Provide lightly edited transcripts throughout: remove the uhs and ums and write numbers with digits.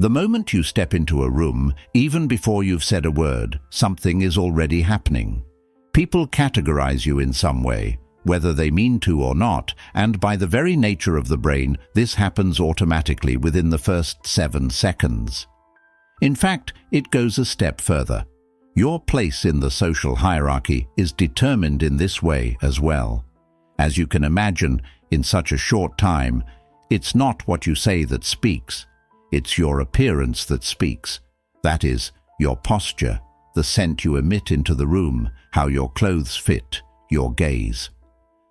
The moment you step into a room, even before you've said a word, something is already happening. People categorize you in some way, whether they mean to or not, and by the very nature of the brain, this happens automatically within the first 7 seconds. In fact, it goes a step further. Your place in the social hierarchy is determined in this way as well. As you can imagine, in such a short time, it's not what you say that speaks, it's your appearance that speaks. That is, your posture, the scent you emit into the room, how your clothes fit, your gaze.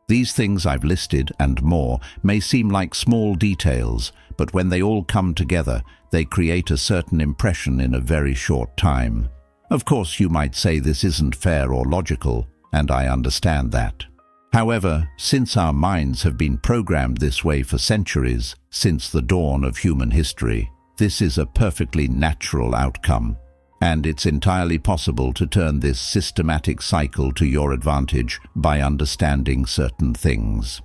These things I've listed and more may seem like small details, but when they all come together, they create a certain impression in a very short time. Of course, you might say this isn't fair or logical, and I understand that. However, since our minds have been programmed this way for centuries, since the dawn of human history, this is a perfectly natural outcome. And it's entirely possible to turn this systematic cycle to your advantage by understanding certain things.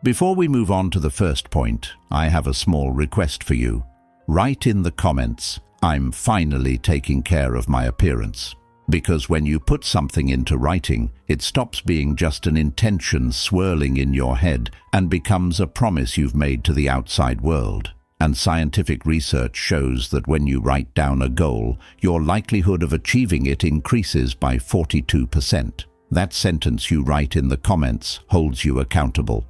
Before we move on to the first point, I have a small request for you. Write in the comments, "I'm finally taking care of my appearance." Because when you put something into writing, it stops being just an intention swirling in your head and becomes a promise you've made to the outside world. And scientific research shows that when you write down a goal, your likelihood of achieving it increases by 42%. That sentence you write in the comments holds you accountable.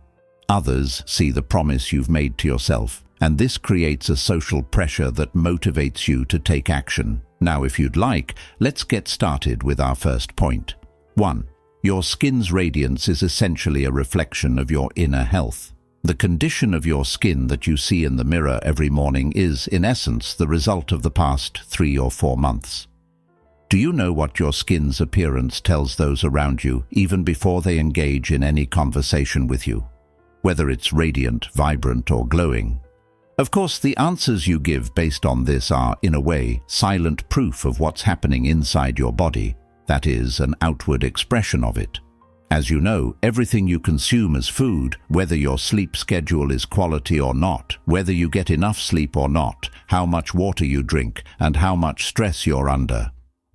Others see the promise you've made to yourself, and this creates a social pressure that motivates you to take action. Now, if you'd like, let's get started with our first point. 1. Your skin's radiance is essentially a reflection of your inner health. The condition of your skin that you see in the mirror every morning is, in essence, the result of the past 3 or 4 months. Do you know what your skin's appearance tells those around you, even before they engage in any conversation with you? Whether it's radiant, vibrant, or glowing? Of course, the answers you give based on this are, in a way, silent proof of what's happening inside your body. That is, an outward expression of it. As you know, everything you consume as food, whether your sleep schedule is quality or not, whether you get enough sleep or not, how much water you drink, and how much stress you're under.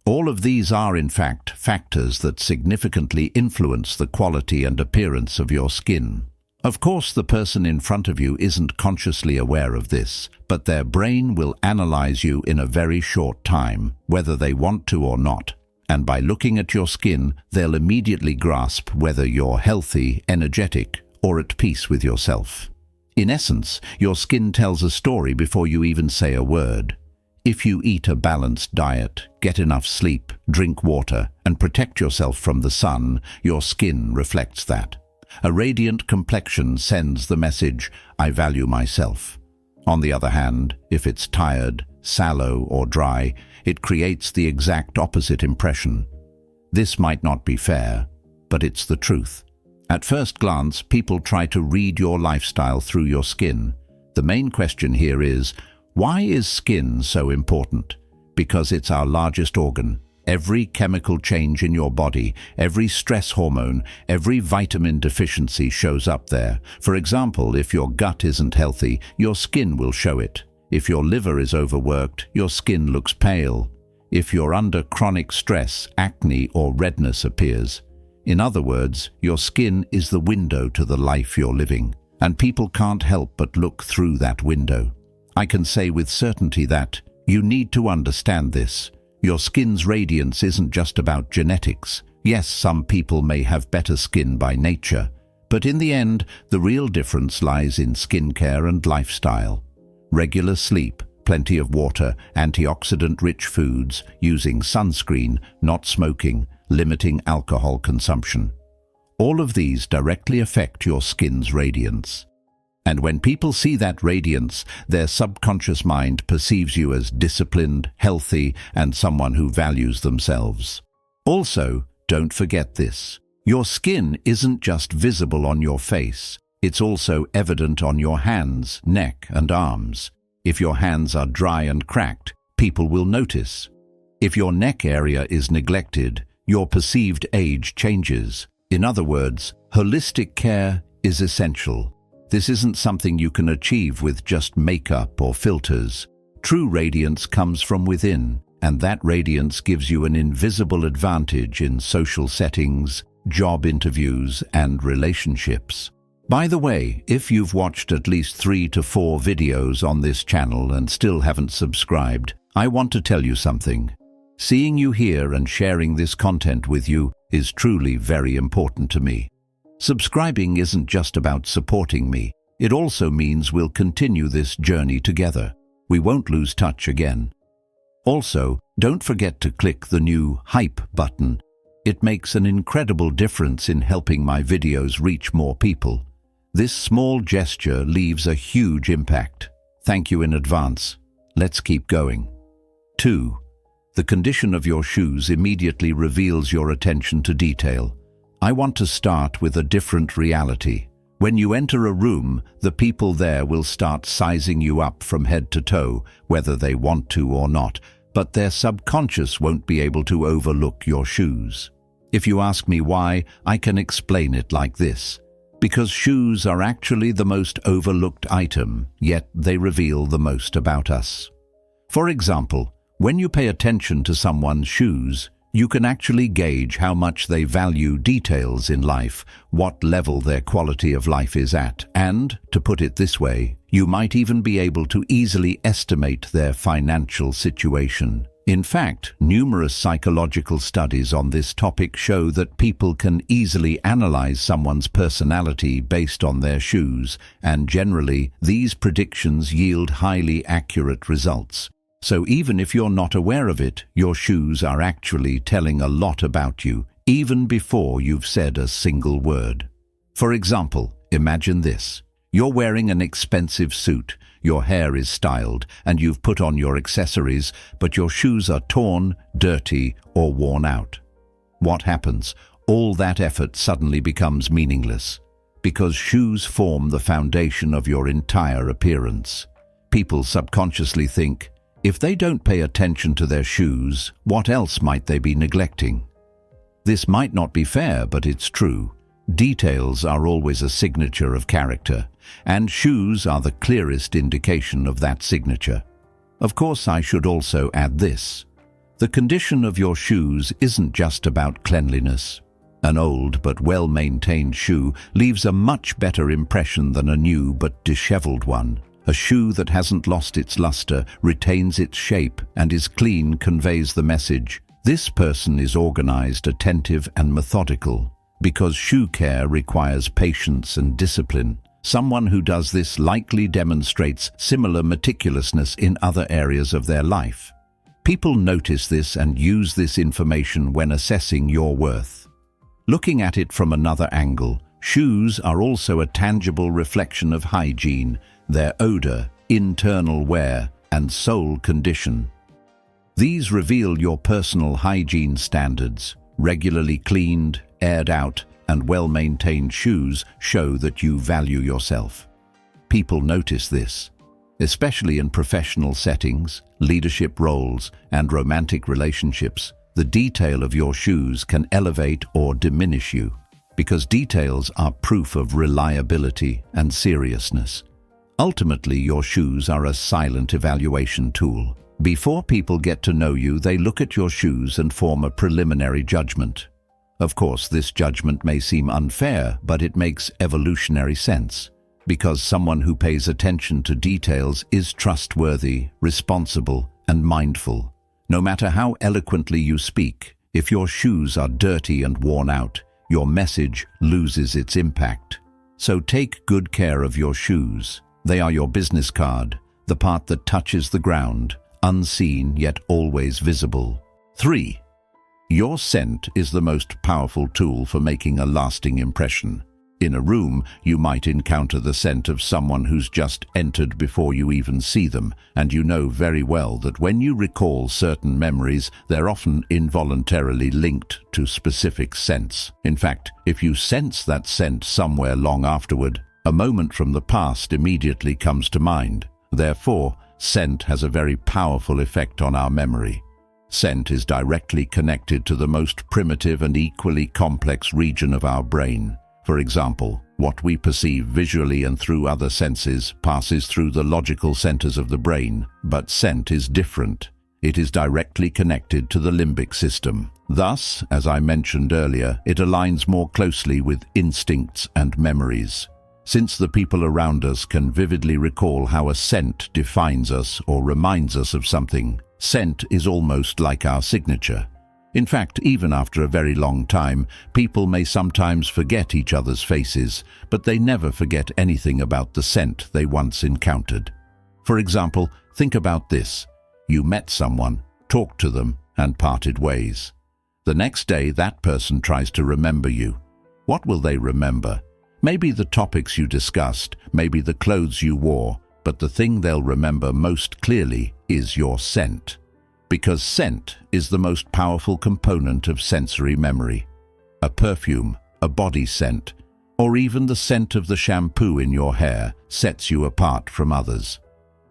All of these are, in fact, factors that significantly influence the quality and appearance of your skin. Of course, the person in front of you isn't consciously aware of this, but their brain will analyze you in a very short time, whether they want to or not. And by looking at your skin, they'll immediately grasp whether you're healthy, energetic, or at peace with yourself. In essence, your skin tells a story before you even say a word. If you eat a balanced diet, get enough sleep, drink water, and protect yourself from the sun, your skin reflects that. A radiant complexion sends the message, "I value myself." On the other hand, if it's tired, sallow, or dry, it creates the exact opposite impression. This might not be fair, but it's the truth. At first glance, people try to read your lifestyle through your skin. The main question here is, why is skin so important? Because it's our largest organ. Every chemical change in your body, every stress hormone, every vitamin deficiency shows up there. For example, if your gut isn't healthy, your skin will show it. If your liver is overworked, your skin looks pale. If you're under chronic stress, acne or redness appears. In other words, your skin is the window to the life you're living, and people can't help but look through that window. I can say with certainty that you need to understand this. Your skin's radiance isn't just about genetics. Yes, some people may have better skin by nature, but in the end, the real difference lies in skincare and lifestyle. Regular sleep, plenty of water, antioxidant-rich foods, using sunscreen, not smoking, limiting alcohol consumption. All of these directly affect your skin's radiance. And when people see that radiance, their subconscious mind perceives you as disciplined, healthy, and someone who values themselves. Also, don't forget this. Your skin isn't just visible on your face. It's also evident on your hands, neck, and arms. If your hands are dry and cracked, people will notice. If your neck area is neglected, your perceived age changes. In other words, holistic care is essential. This isn't something you can achieve with just makeup or filters. True radiance comes from within, and that radiance gives you an invisible advantage in social settings, job interviews, and relationships. By the way, if you've watched at least 3 to 4 videos on this channel and still haven't subscribed, I want to tell you something. Seeing you here and sharing this content with you is truly very important to me. Subscribing isn't just about supporting me. It also means we'll continue this journey together. We won't lose touch again. Also, don't forget to click the new hype button. It makes an incredible difference in helping my videos reach more people. This small gesture leaves a huge impact. Thank you in advance. Let's keep going. 2. The condition of your shoes immediately reveals your attention to detail. I want to start with a different reality. When you enter a room, the people there will start sizing you up from head to toe, whether they want to or not, but their subconscious won't be able to overlook your shoes. If you ask me why, I can explain it like this. Because shoes are actually the most overlooked item, yet they reveal the most about us. For example, when you pay attention to someone's shoes, you can actually gauge how much they value details in life, what level their quality of life is at, and, to put it this way, you might even be able to easily estimate their financial situation. In fact, numerous psychological studies on this topic show that people can easily analyze someone's personality based on their shoes, and generally, these predictions yield highly accurate results. So even if you're not aware of it, your shoes are actually telling a lot about you, even before you've said a single word. For example, imagine this. You're wearing an expensive suit, your hair is styled, and you've put on your accessories, but your shoes are torn, dirty, or worn out. What happens? All that effort suddenly becomes meaningless, because shoes form the foundation of your entire appearance. People subconsciously think, if they don't pay attention to their shoes, what else might they be neglecting? This might not be fair, but it's true. Details are always a signature of character, and shoes are the clearest indication of that signature. Of course, I should also add this. The condition of your shoes isn't just about cleanliness. An old but well-maintained shoe leaves a much better impression than a new but disheveled one. A shoe that hasn't lost its luster, retains its shape, and is clean conveys the message, this person is organized, attentive, and methodical. Because shoe care requires patience and discipline, someone who does this likely demonstrates similar meticulousness in other areas of their life. People notice this and use this information when assessing your worth. Looking at it from another angle, shoes are also a tangible reflection of hygiene, their odor, internal wear, and sole condition. These reveal your personal hygiene standards. Regularly cleaned, aired out, and well-maintained shoes show that you value yourself. People notice this, especially in professional settings, leadership roles, and romantic relationships. The detail of your shoes can elevate or diminish you, because details are proof of reliability and seriousness. Ultimately, your shoes are a silent evaluation tool. Before people get to know you, they look at your shoes and form a preliminary judgment. Of course, this judgment may seem unfair, but it makes evolutionary sense, because someone who pays attention to details is trustworthy, responsible, and mindful. No matter how eloquently you speak, if your shoes are dirty and worn out, your message loses its impact. So take good care of your shoes. They are your business card, the part that touches the ground, unseen yet always visible. 3. Your scent is the most powerful tool for making a lasting impression. In a room, you might encounter the scent of someone who's just entered before you even see them, and you know very well that when you recall certain memories, they're often involuntarily linked to specific scents. In fact, if you sense that scent somewhere long afterward, a moment from the past immediately comes to mind. Therefore, scent has a very powerful effect on our memory. Scent is directly connected to the most primitive and equally complex region of our brain. For example, What we perceive visually and through other senses passes through the logical centers of the brain, but scent is different. It is directly connected to the limbic system. Thus, as I mentioned earlier, it aligns more closely with instincts and memories. Since the people around us can vividly recall how a scent defines us or reminds us of something, scent is almost like our signature. In fact, even after a very long time, people may sometimes forget each other's faces, but they never forget anything about the scent they once encountered. For example, think about this. You met someone, talked to them, and parted ways. The next day, that person tries to remember you. What will they remember? Maybe the topics you discussed, maybe the clothes you wore, but the thing they'll remember most clearly is your scent. Because scent is the most powerful component of sensory memory. A perfume, a body scent, or even the scent of the shampoo in your hair sets you apart from others.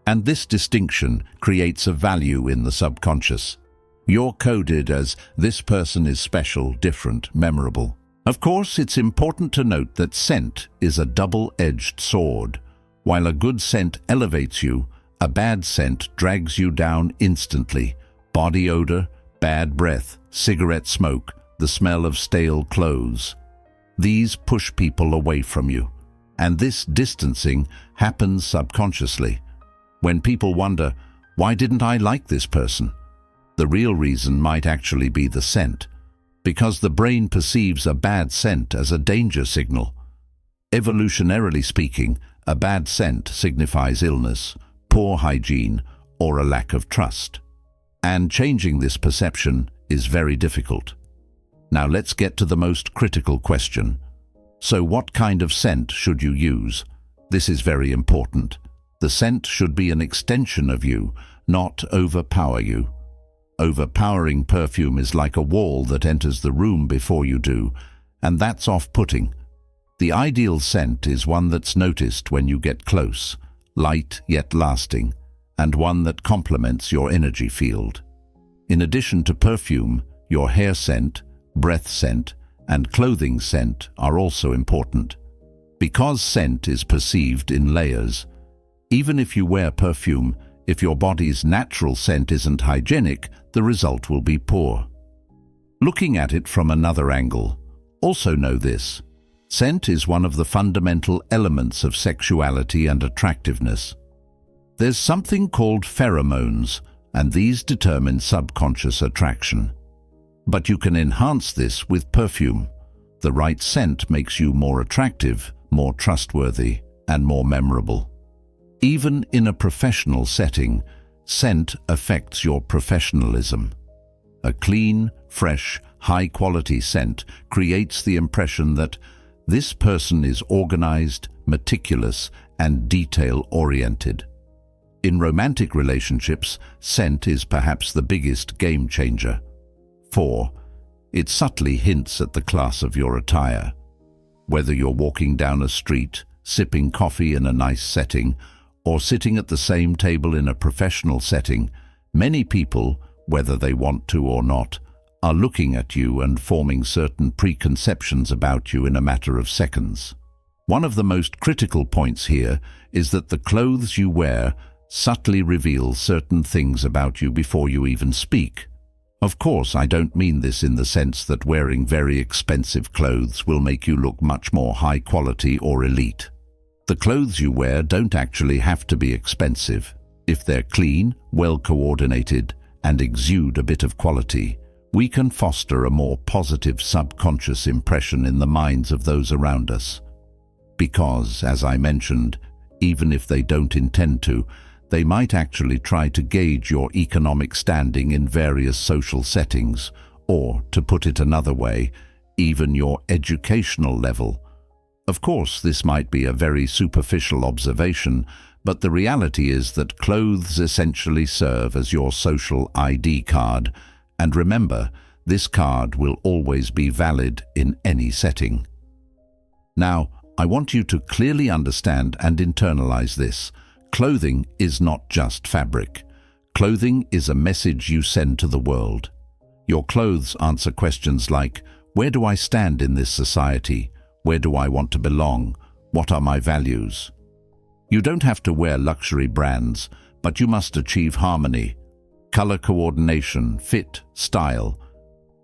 And this distinction creates a value in the subconscious. You're coded as this person is special, different, memorable. Of course, it's important to note that scent is a double-edged sword. While a good scent elevates you, a bad scent drags you down instantly. Body odor, bad breath, cigarette smoke, the smell of stale clothes. These push people away from you. And this distancing happens subconsciously. When people wonder, why didn't I like this person? The real reason might actually be the scent, because the brain perceives a bad scent as a danger signal. Evolutionarily speaking, a bad scent signifies illness, poor hygiene, or a lack of trust. And changing this perception is very difficult. Now let's get to the most critical question. So what kind of scent should you use? This is very important. The scent should be an extension of you, not overpower you. Overpowering perfume is like a wall that enters the room before you do, and that's off-putting. The ideal scent is one that's noticed when you get close, light yet lasting, and one that complements your energy field. In addition to perfume, your hair scent, breath scent, and clothing scent are also important. Because scent is perceived in layers, even if you wear perfume, if your body's natural scent isn't hygienic, the result will be poor. Looking at it from another angle, also know this. Scent is one of the fundamental elements of sexuality and attractiveness. There's something called pheromones, and these determine subconscious attraction. But you can enhance this with perfume. The right scent makes you more attractive, more trustworthy, and more memorable. Even in a professional setting, scent affects your professionalism. A clean, fresh, high-quality scent creates the impression that this person is organized, meticulous, and detail-oriented. In romantic relationships, scent is perhaps the biggest game changer. 4. It subtly hints at the class of your attire. Whether you're walking down a street, sipping coffee in a nice setting, or sitting at the same table in a professional setting, many people, whether they want to or not, are looking at you and forming certain preconceptions about you in a matter of seconds. One of the most critical points here is that the clothes you wear subtly reveal certain things about you before you even speak. Of course, I don't mean this in the sense that wearing very expensive clothes will make you look much more high quality or elite. The clothes you wear don't actually have to be expensive. If they're clean, well coordinated, and exude a bit of quality, we can foster a more positive subconscious impression in the minds of those around us. Because, as I mentioned, even if they don't intend to, they might actually try to gauge your economic standing in various social settings, or, to put it another way, even your educational level. Of course, this might be a very superficial observation, but the reality is that clothes essentially serve as your social ID card, and remember, this card will always be valid in any setting. Now, I want you to clearly understand and internalize this. Clothing is not just fabric. Clothing is a message you send to the world. Your clothes answer questions like, where do I stand in this society? Where do I want to belong? What are my values? You don't have to wear luxury brands, but you must achieve harmony, color coordination, fit, style.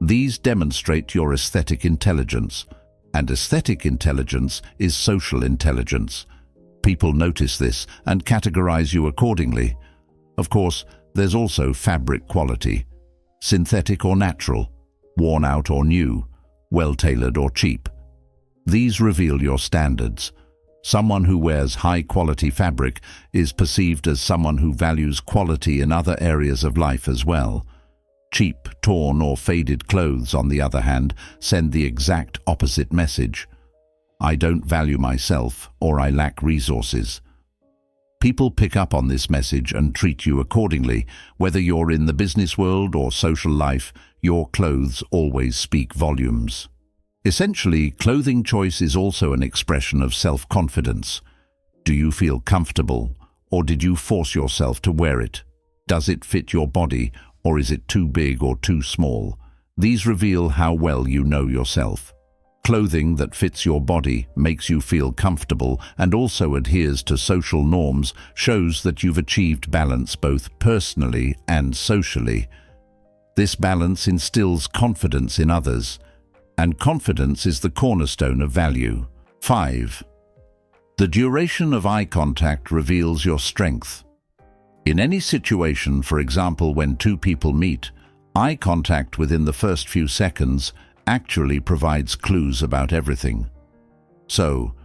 These demonstrate your aesthetic intelligence, and aesthetic intelligence is social intelligence. People notice this and categorize you accordingly. Of course, there's also fabric quality, synthetic or natural, worn out or new, well-tailored or cheap. These reveal your standards. Someone who wears high-quality fabric is perceived as someone who values quality in other areas of life as well. Cheap, torn or faded clothes, on the other hand, send the exact opposite message. I don't value myself, or I lack resources. People pick up on this message and treat you accordingly. Whether you're in the business world or social life, your clothes always speak volumes. Essentially, clothing choice is also an expression of self-confidence. Do you feel comfortable, or did you force yourself to wear it? Does it fit your body, or is it too big or too small? These reveal how well you know yourself. Clothing that fits your body, makes you feel comfortable, and also adheres to social norms shows that you've achieved balance both personally and socially. This balance instills confidence in others, and confidence is the cornerstone of value. 5. The duration of eye contact reveals your strength. In any situation, for example when two people meet, eye contact within the first few seconds actually provides clues about everything. So,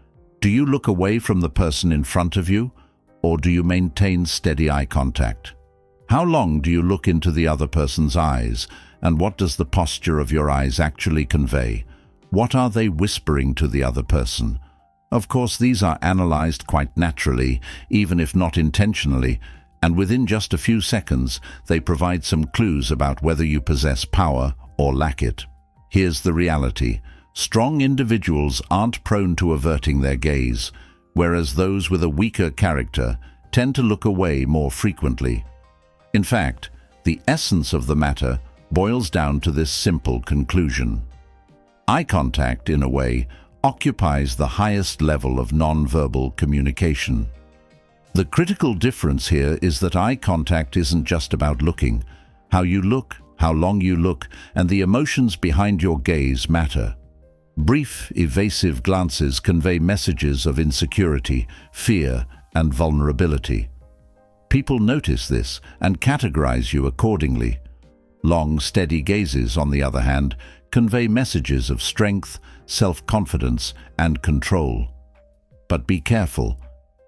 do you look away from the person in front of you, or do you maintain steady eye contact? How long do you look into the other person's eyes, and what does the posture of your eyes actually convey? What are they whispering to the other person? Of course, these are analyzed quite naturally, even if not intentionally, and within just a few seconds, they provide some clues about whether you possess power or lack it. Here's the reality. Strong individuals aren't prone to averting their gaze, whereas those with a weaker character tend to look away more frequently. In fact, the essence of the matter boils down to this simple conclusion. Eye contact, in a way, occupies the highest level of non-verbal communication. The critical difference here is that eye contact isn't just about looking. How you look, how long you look, and the emotions behind your gaze matter. Brief, evasive glances convey messages of insecurity, fear, and vulnerability. People notice this and categorize you accordingly. Long, steady gazes, on the other hand, convey messages of strength, self-confidence, and control. But be careful.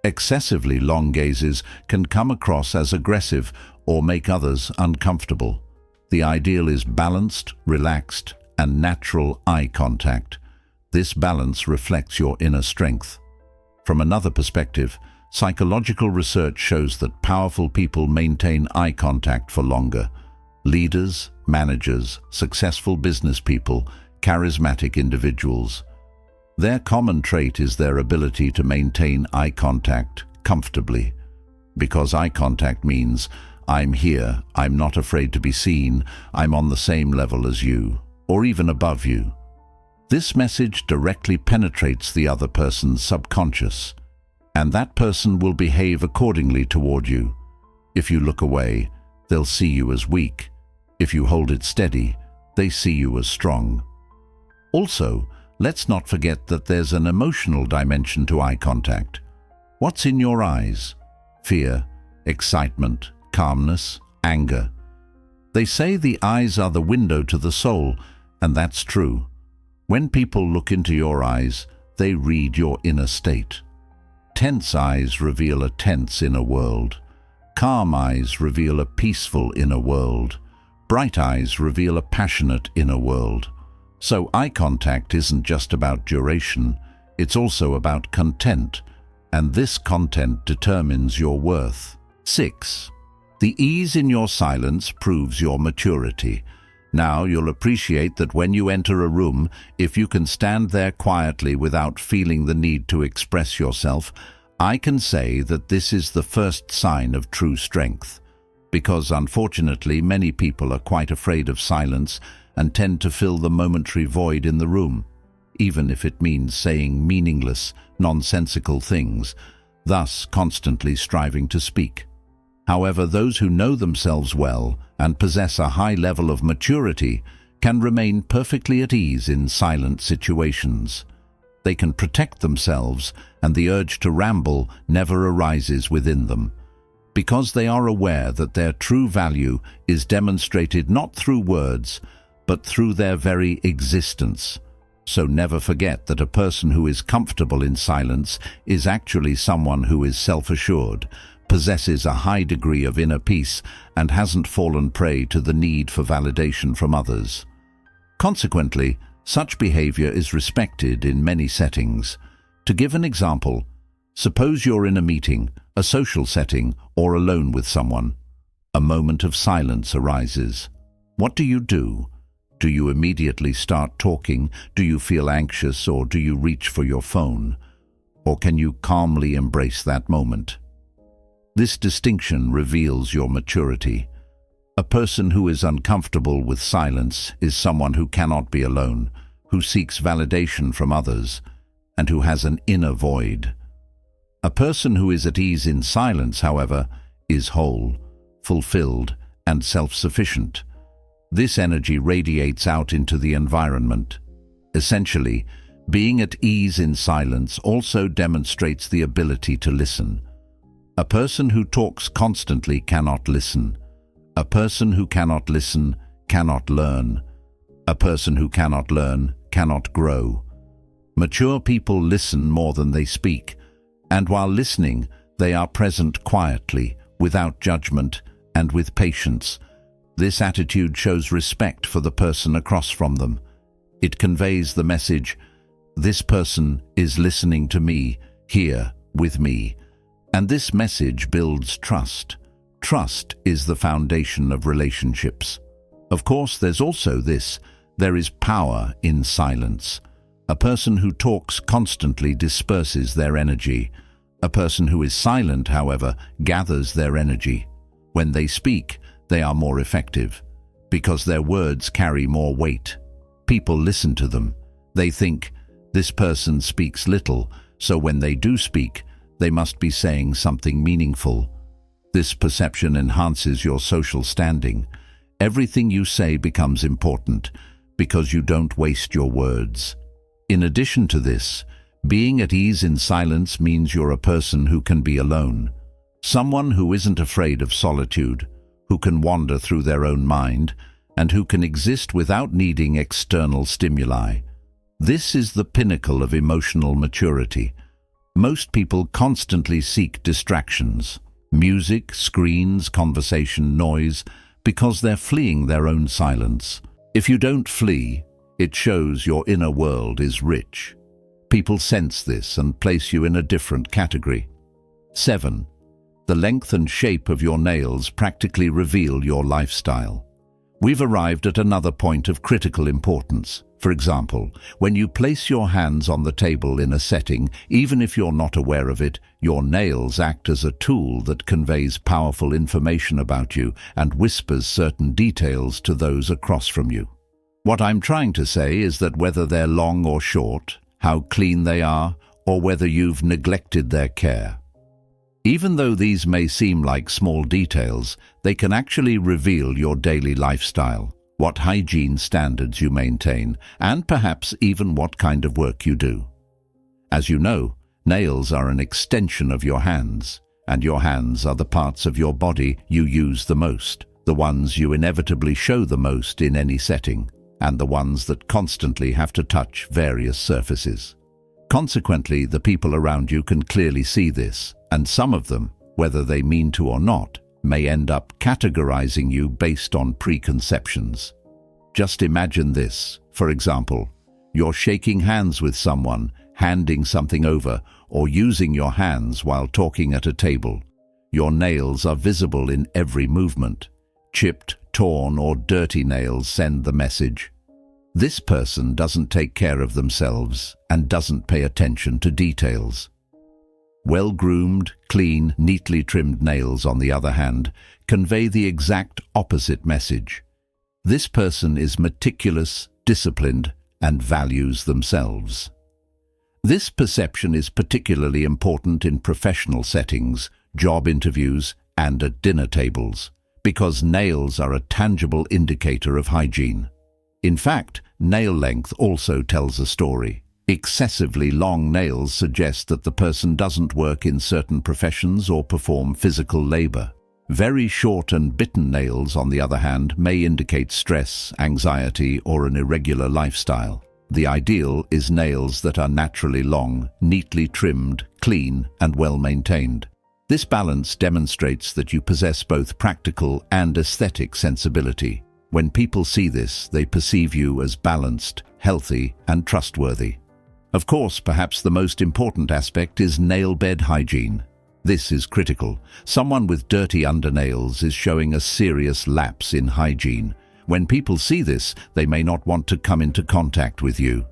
Excessively long gazes can come across as aggressive or make others uncomfortable. The ideal is balanced, relaxed, and natural eye contact. This balance reflects your inner strength. From another perspective, psychological research shows that powerful people maintain eye contact for longer. Leaders, managers, successful business people, charismatic individuals. Their common trait is their ability to maintain eye contact comfortably. Because eye contact means, I'm here, I'm not afraid to be seen, I'm on the same level as you, or even above you. This message directly penetrates the other person's subconscious, and that person will behave accordingly toward you. If you look away, they'll see you as weak. If you hold it steady, they see you as strong. Also, let's not forget that there's an emotional dimension to eye contact. What's in your eyes? Fear, excitement, calmness, anger. They say the eyes are the window to the soul, and that's true. When people look into your eyes, they read your inner state. Tense eyes reveal a tense inner world. Calm eyes reveal a peaceful inner world. Bright eyes reveal a passionate inner world. So eye contact isn't just about duration, it's also about content, and this content determines your worth. 6. The ease in your silence proves your maturity. Now you'll appreciate that when you enter a room, if you can stand there quietly without feeling the need to express yourself, I can say that this is the first sign of true strength. Because unfortunately many people are quite afraid of silence and tend to fill the momentary void in the room. even if it means saying meaningless, nonsensical things, thus constantly striving to speak. However, those who know themselves well and possess a high level of maturity can remain perfectly at ease in silent situations. They can protect themselves, and the urge to ramble never arises within them, because they are aware that their true value is demonstrated not through words, but through their very existence. So never forget that a person who is comfortable in silence is actually someone who is self-assured, possesses a high degree of inner peace, and hasn't fallen prey to the need for validation from others. Consequently, such behavior is respected in many settings. To give an example, suppose you're in a meeting, a social setting, or alone with someone. A moment of silence arises. What do you do? Do you immediately start talking? Do you feel anxious, or do you reach for your phone? Or can you calmly embrace that moment? This distinction reveals your maturity. A person who is uncomfortable with silence is someone who cannot be alone, who seeks validation from others, and who has an inner void. A person who is at ease in silence, however, is whole, fulfilled, and self-sufficient. This energy radiates out into the environment. Essentially, being at ease in silence also demonstrates the ability to listen. A person who talks constantly cannot listen. A person who cannot listen cannot learn. A person who cannot learn cannot grow. Mature people listen more than they speak, and while listening, they are present quietly, without judgment, and with patience. This attitude shows respect for the person across from them. It conveys the message, "This person is listening to me, here, with me." And this message builds trust. Trust is the foundation of relationships. Of course, there's also this: there is power in silence. A person who talks constantly disperses their energy. A person who is silent, however, gathers their energy. When they speak, they are more effective, because their words carry more weight. People listen to them. They think, this person speaks little, so when they do speak, they must be saying something meaningful. This perception enhances your social standing. Everything you say becomes important, because you don't waste your words. In addition to this, being at ease in silence means you're a person who can be alone. Someone who isn't afraid of solitude, who can wander through their own mind, and who can exist without needing external stimuli. This is the pinnacle of emotional maturity. Most people constantly seek distractions: music, screens, conversation, noise, because they're fleeing their own silence. If you don't flee, it shows your inner world is rich. People sense this and place you in a different category. 7. The length and shape of your nails practically reveal your lifestyle. We've arrived at another point of critical importance. For example, when you place your hands on the table in a setting, even if you're not aware of it, your nails act as a tool that conveys powerful information about you and whispers certain details to those across from you. What I'm trying to say is that whether they're long or short, how clean they are, or whether you've neglected their care, even though these may seem like small details, they can actually reveal your daily lifestyle, what hygiene standards you maintain, and perhaps even what kind of work you do. As you know, nails are an extension of your hands, and your hands are the parts of your body you use the most, the ones you inevitably show the most in any setting, and the ones that constantly have to touch various surfaces. Consequently, the people around you can clearly see this, and some of them, whether they mean to or not, may end up categorizing you based on preconceptions. Just imagine this. For example, you're shaking hands with someone, handing something over, or using your hands while talking at a table. Your nails are visible in every movement. Chipped, torn, or dirty nails send the message: this person doesn't take care of themselves and doesn't pay attention to details. Well-groomed, clean, neatly trimmed nails, on the other hand, convey the exact opposite message. This person is meticulous, disciplined, and values themselves. This perception is particularly important in professional settings, job interviews, and at dinner tables, because nails are a tangible indicator of hygiene. In fact, nail length also tells a story. Excessively long nails suggest that the person doesn't work in certain professions or perform physical labor. Very short and bitten nails, on the other hand, may indicate stress, anxiety, or an irregular lifestyle. The ideal is nails that are naturally long, neatly trimmed, clean, and well-maintained. This balance demonstrates that you possess both practical and aesthetic sensibility. When people see this, they perceive you as balanced, healthy, and trustworthy. Of course, perhaps the most important aspect is nail bed hygiene. This is critical. Someone with dirty undernails is showing a serious lapse in hygiene. When people see this, they may not want to come into contact with you.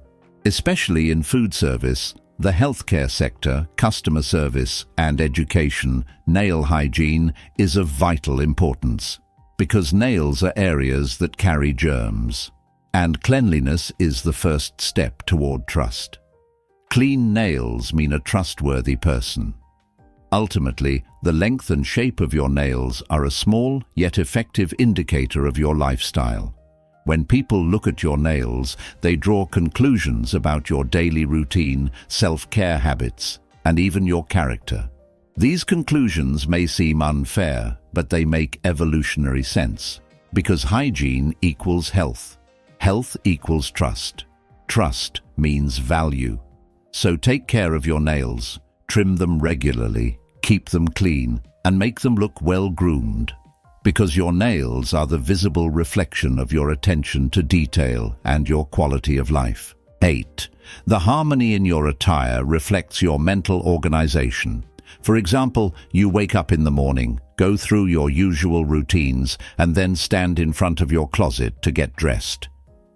Especially in food service, the healthcare sector, customer service, and education, nail hygiene is of vital importance, because nails are areas that carry germs, and cleanliness is the first step toward trust. Clean nails mean a trustworthy person. Ultimately, the length and shape of your nails are a small yet effective indicator of your lifestyle. When people look at your nails, they draw conclusions about your daily routine, self-care habits, and even your character. These conclusions may seem unfair, but they make evolutionary sense, because hygiene equals health. Health equals trust. Trust means value. So take care of your nails, trim them regularly, keep them clean, and make them look well-groomed, because your nails are the visible reflection of your attention to detail and your quality of life. 8. The harmony in your attire reflects your mental organization. For example, you wake up in the morning, go through your usual routines, and then stand in front of your closet to get dressed.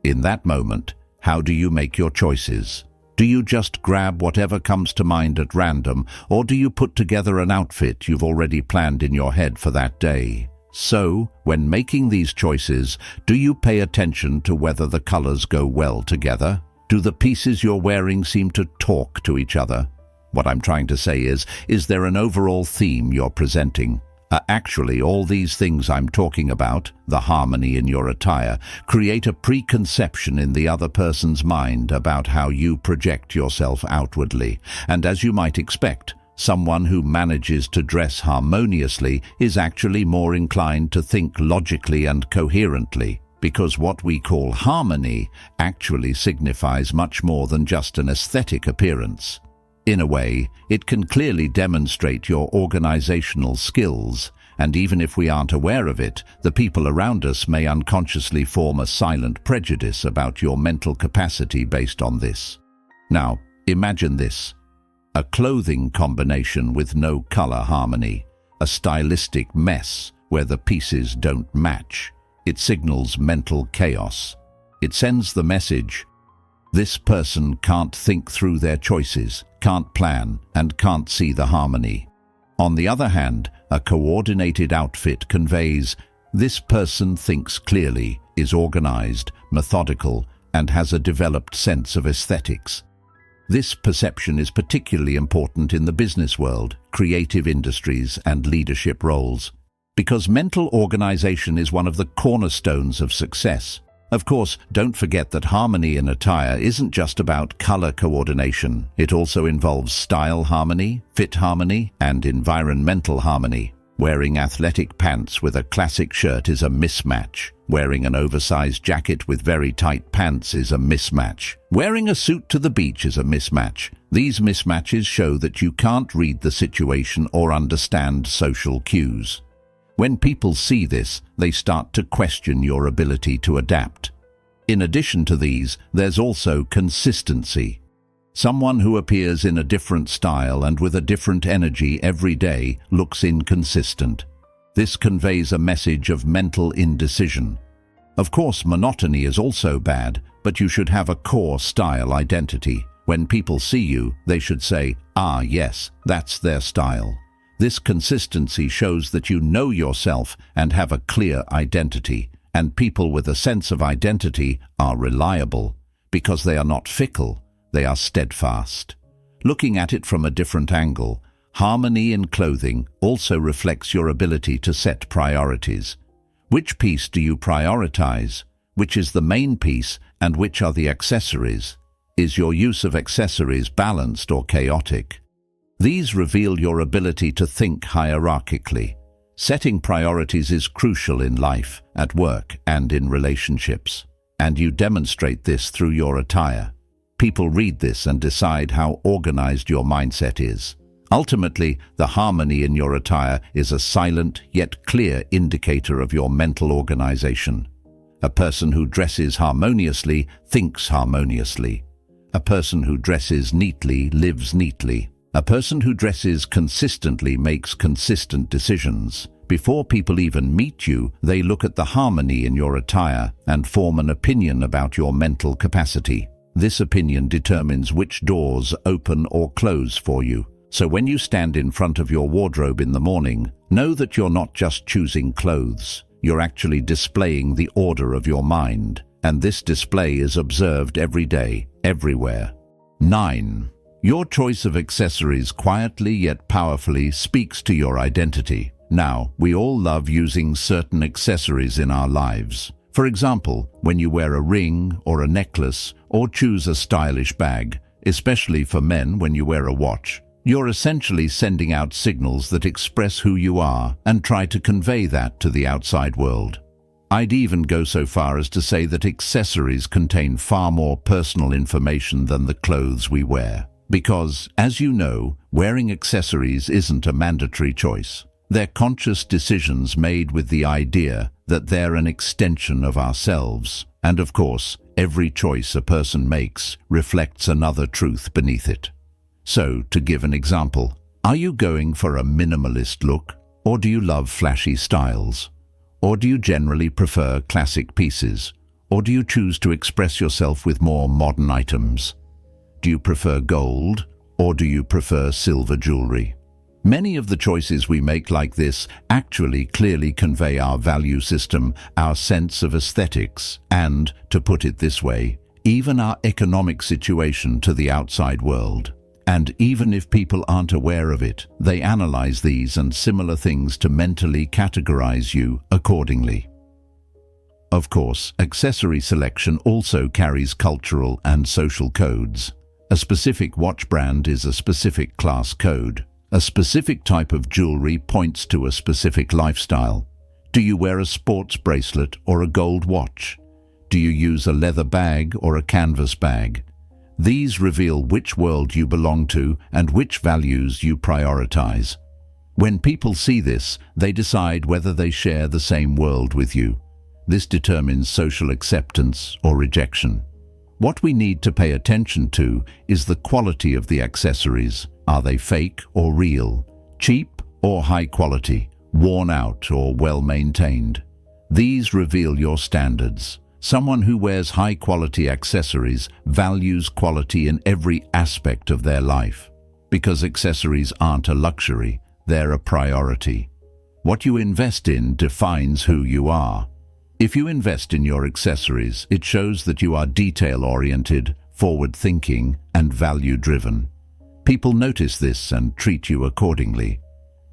In that moment, how do you make your choices? Do you just grab whatever comes to mind at random, or do you put together an outfit you've already planned in your head for that day? So, when making these choices, do you pay attention to whether the colors go well together? Do the pieces you're wearing seem to talk to each other? What I'm trying to say is there an overall theme you're presenting? Actually, all these things I'm talking about, the harmony in your attire, create a preconception in the other person's mind about how you project yourself outwardly. And as you might expect, someone who manages to dress harmoniously is actually more inclined to think logically and coherently, because what we call harmony actually signifies much more than just an aesthetic appearance. In a way, it can clearly demonstrate your organizational skills, and even if we aren't aware of it, the people around us may unconsciously form a silent prejudice about your mental capacity based on this. Now, imagine this: a clothing combination with no color harmony, a stylistic mess where the pieces don't match. It signals mental chaos. It sends the message, this person can't think through their choices, can't plan, and can't see the harmony. On the other hand, a coordinated outfit conveys, this person thinks clearly, is organized, methodical, and has a developed sense of aesthetics. This perception is particularly important in the business world, creative industries, and leadership roles, because mental organization is one of the cornerstones of success. Of course, don't forget that harmony in attire isn't just about color coordination. It also involves style harmony, fit harmony, and environmental harmony. Wearing athletic pants with a classic shirt is a mismatch. Wearing an oversized jacket with very tight pants is a mismatch. Wearing a suit to the beach is a mismatch. These mismatches show that you can't read the situation or understand social cues. When people see this, they start to question your ability to adapt. In addition to these, there's also consistency. Someone who appears in a different style and with a different energy every day looks inconsistent. This conveys a message of mental indecision. Of course, monotony is also bad, but you should have a core style identity. When people see you, they should say, "Ah, yes, that's their style." This consistency shows that you know yourself and have a clear identity, and people with a sense of identity are reliable, because they are not fickle, they are steadfast. Looking at it from a different angle, harmony in clothing also reflects your ability to set priorities. Which piece do you prioritize? Which is the main piece and which are the accessories? Is your use of accessories balanced or chaotic? These reveal your ability to think hierarchically. Setting priorities is crucial in life, at work, and in relationships. And you demonstrate this through your attire. People read this and decide how organized your mindset is. Ultimately, the harmony in your attire is a silent yet clear indicator of your mental organization. A person who dresses harmoniously thinks harmoniously. A person who dresses neatly lives neatly. A person who dresses consistently makes consistent decisions. Before people even meet you, they look at the harmony in your attire and form an opinion about your mental capacity. This opinion determines which doors open or close for you. So when you stand in front of your wardrobe in the morning, know that you're not just choosing clothes. You're actually displaying the order of your mind. And this display is observed every day, everywhere. 9. Your choice of accessories quietly yet powerfully speaks to your identity. Now, we all love using certain accessories in our lives. For example, when you wear a ring or a necklace or choose a stylish bag, especially for men when you wear a watch, you're essentially sending out signals that express who you are and try to convey that to the outside world. I'd even go so far as to say that accessories contain far more personal information than the clothes we wear. Because, as you know, wearing accessories isn't a mandatory choice. They're conscious decisions made with the idea that they're an extension of ourselves. And of course, every choice a person makes reflects another truth beneath it. So, to give an example, are you going for a minimalist look? Or do you love flashy styles? Or do you generally prefer classic pieces? Or do you choose to express yourself with more modern items? Do you prefer gold, or do you prefer silver jewelry? Many of the choices we make like this actually clearly convey our value system, our sense of aesthetics, and, to put it this way, even our economic situation to the outside world. And even if people aren't aware of it, they analyze these and similar things to mentally categorize you accordingly. Of course, accessory selection also carries cultural and social codes. A specific watch brand is a specific class code. A specific type of jewelry points to a specific lifestyle. Do you wear a sports bracelet or a gold watch? Do you use a leather bag or a canvas bag? These reveal which world you belong to and which values you prioritize. When people see this, they decide whether they share the same world with you. This determines social acceptance or rejection. What we need to pay attention to is the quality of the accessories. Are they fake or real? Cheap or high quality? Worn out or well-maintained? These reveal your standards. Someone who wears high-quality accessories values quality in every aspect of their life. Because accessories aren't a luxury, they're a priority. What you invest in defines who you are. If you invest in your accessories, it shows that you are detail-oriented, forward-thinking, and value-driven. People notice this and treat you accordingly.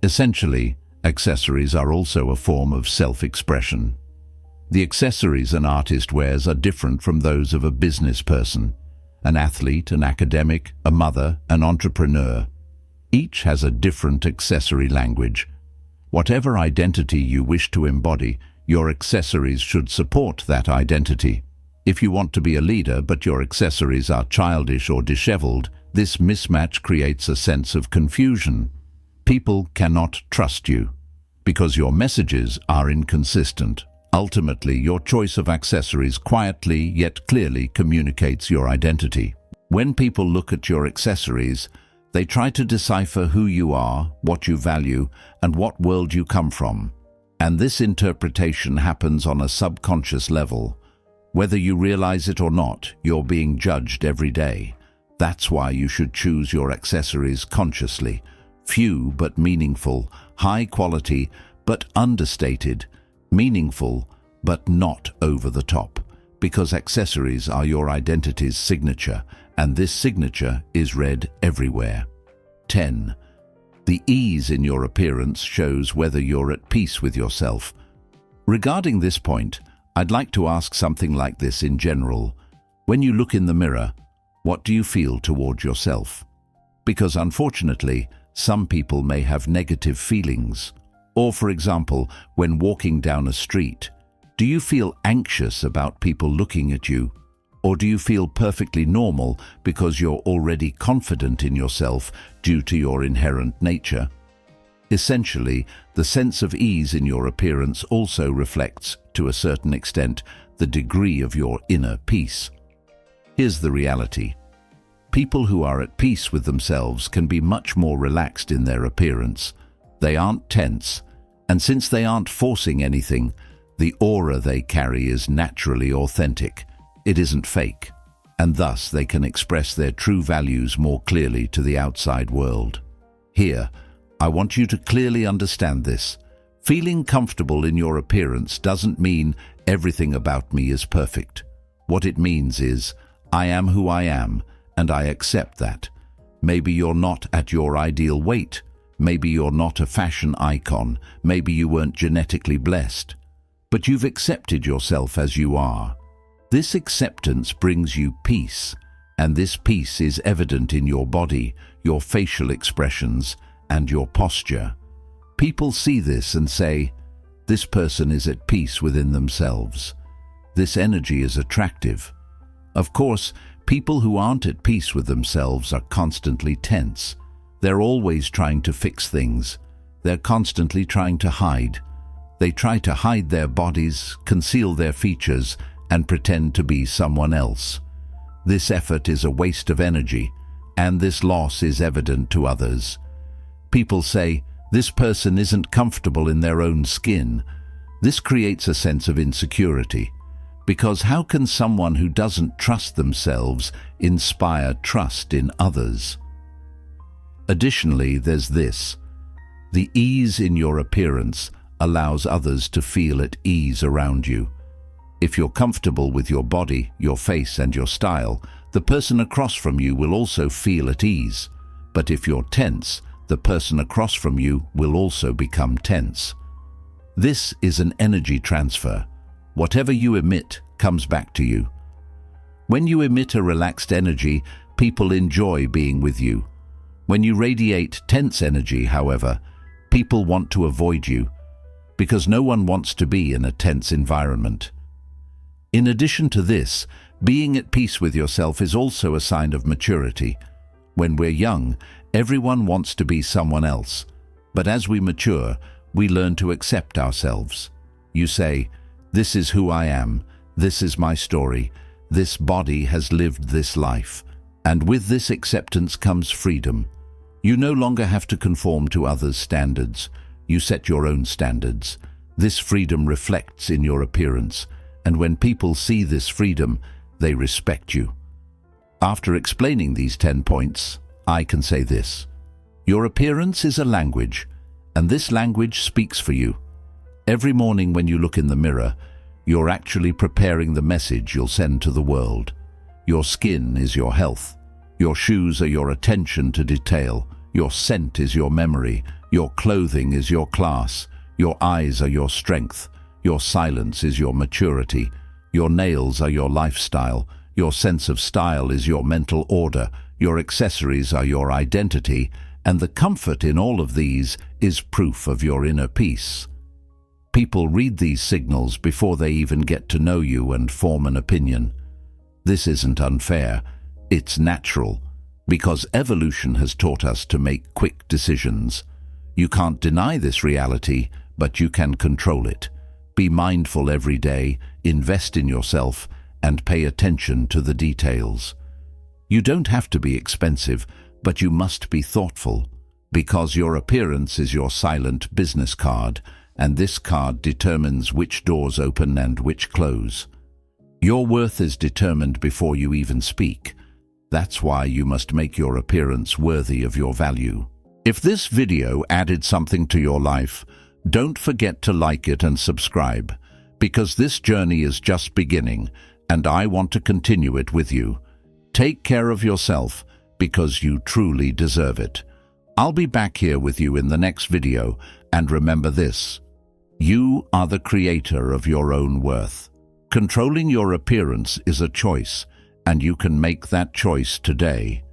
Essentially, accessories are also a form of self-expression. The accessories an artist wears are different from those of a business person, an athlete, an academic, a mother, an entrepreneur. Each has a different accessory language. Whatever identity you wish to embody, your accessories should support that identity. If you want to be a leader but your accessories are childish or disheveled, this mismatch creates a sense of confusion. People cannot trust you because your messages are inconsistent. Ultimately, your choice of accessories quietly yet clearly communicates your identity. When people look at your accessories, they try to decipher who you are, what you value, and what world you come from. And this interpretation happens on a subconscious level. Whether you realize it or not, you're being judged every day. That's why you should choose your accessories consciously. Few but meaningful, high quality but understated, meaningful but not over the top. Because accessories are your identity's signature, and this signature is read everywhere. 10. The ease in your appearance shows whether you're at peace with yourself. Regarding this point, I'd like to ask something like this in general. When you look in the mirror, what do you feel toward yourself? Because unfortunately, some people may have negative feelings. Or for example, when walking down a street, do you feel anxious about people looking at you? Or do you feel perfectly normal because you're already confident in yourself due to your inherent nature? Essentially, the sense of ease in your appearance also reflects, to a certain extent, the degree of your inner peace. Here's the reality. People who are at peace with themselves can be much more relaxed in their appearance. They aren't tense, and since they aren't forcing anything, the aura they carry is naturally authentic. It isn't fake, and thus they can express their true values more clearly to the outside world. Here, I want you to clearly understand this. Feeling comfortable in your appearance doesn't mean everything about me is perfect. What it means is, I am who I am, and I accept that. Maybe you're not at your ideal weight. Maybe you're not a fashion icon. Maybe you weren't genetically blessed. But you've accepted yourself as you are. This acceptance brings you peace, and this peace is evident in your body, your facial expressions, and your posture. People see this and say, this person is at peace within themselves. This energy is attractive. Of course, people who aren't at peace with themselves are constantly tense. They're always trying to fix things. They're constantly trying to hide. They try to hide their bodies, conceal their features, and pretend to be someone else. This effort is a waste of energy, and this loss is evident to others. People say, this person isn't comfortable in their own skin. This creates a sense of insecurity, because how can someone who doesn't trust themselves inspire trust in others? Additionally, there's this. The ease in your appearance allows others to feel at ease around you. If you're comfortable with your body, your face, and your style, the person across from you will also feel at ease. But if you're tense, the person across from you will also become tense. This is an energy transfer. Whatever you emit comes back to you. When you emit a relaxed energy, people enjoy being with you. When you radiate tense energy, however, people want to avoid you, because no one wants to be in a tense environment. In addition to this, being at peace with yourself is also a sign of maturity. When we're young, everyone wants to be someone else, but as we mature, we learn to accept ourselves. You say, this is who I am, this is my story, this body has lived this life, and with this acceptance comes freedom. You no longer have to conform to others' standards. You set your own standards. This freedom reflects in your appearance, and when people see this freedom, they respect you. After explaining these 10 points, I can say this. Your appearance is a language, and this language speaks for you. Every morning when you look in the mirror, you're actually preparing the message you'll send to the world. Your skin is your health. Your shoes are your attention to detail. Your scent is your memory. Your clothing is your class. Your eyes are your strength. Your silence is your maturity. Your nails are your lifestyle. Your sense of style is your mental order. Your accessories are your identity. And the comfort in all of these is proof of your inner peace. People read these signals before they even get to know you and form an opinion. This isn't unfair. It's natural, because evolution has taught us to make quick decisions. You can't deny this reality, but you can control it. Be mindful every day, invest in yourself, and pay attention to the details. You don't have to be expensive, but you must be thoughtful, because your appearance is your silent business card, and this card determines which doors open and which close. Your worth is determined before you even speak. That's why you must make your appearance worthy of your value. If this video added something to your life, don't forget to like it and subscribe, because this journey is just beginning, and I want to continue it with you. Take care of yourself because you truly deserve it. I'll be back here with you in the next video, and remember this: you are the creator of your own worth. Controlling your appearance is a choice, and you can make that choice today.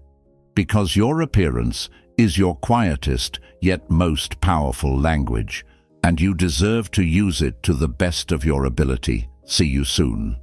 Because your appearance is your quietest yet most powerful language, and you deserve to use it to the best of your ability. See you soon.